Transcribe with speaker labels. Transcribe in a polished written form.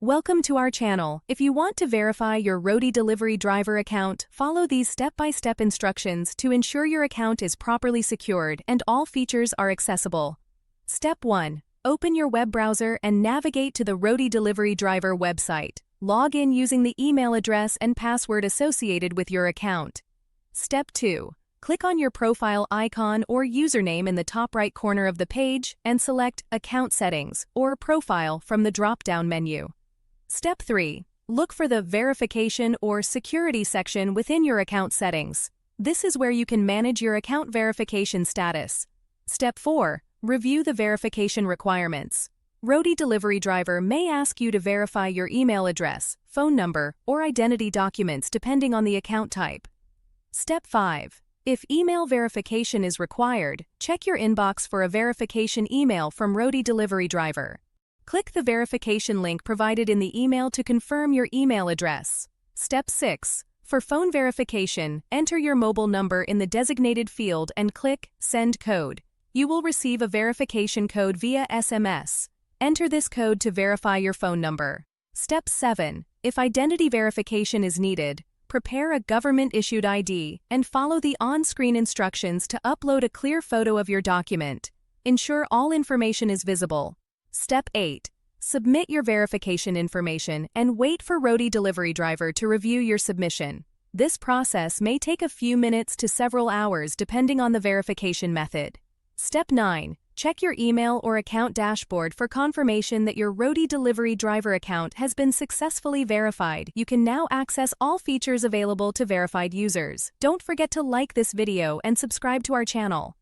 Speaker 1: Welcome to our channel. If you want to verify your Roadie delivery driver account, follow these step-by-step instructions to ensure your account is properly secured and all features are accessible. Step 1. Open your web browser and navigate to the Roadie delivery driver website. Log in using the email address and password associated with your account. Step 2. Click on your profile icon or username in the top right corner of the page and select Account Settings or Profile from the drop-down menu. Step 3. Look for the Verification or Security section within your account settings. This is where you can manage your account verification status. Step 4. Review the verification requirements. Roadie delivery driver may ask you to verify your email address, phone number, or identity documents depending on the account type. Step 5. If email verification is required, check your inbox for a verification email from Roadie delivery driver. Click the verification link provided in the email to confirm your email address. Step 6. For phone verification, enter your mobile number in the designated field and click Send Code. You will receive a verification code via SMS. Enter this code to verify your phone number. Step 7. If identity verification is needed, prepare a government-issued ID and follow the on-screen instructions to upload a clear photo of your document. Ensure all information is visible. Step 8. Submit your verification information and wait for Roadie delivery driver to review your submission. This process may take a few minutes to several hours depending on the verification method. Step 9. Check your email or account dashboard for confirmation that your Roadie delivery driver account has been successfully verified. You can now access all features available to verified users. Don't forget to like this video and subscribe to our channel.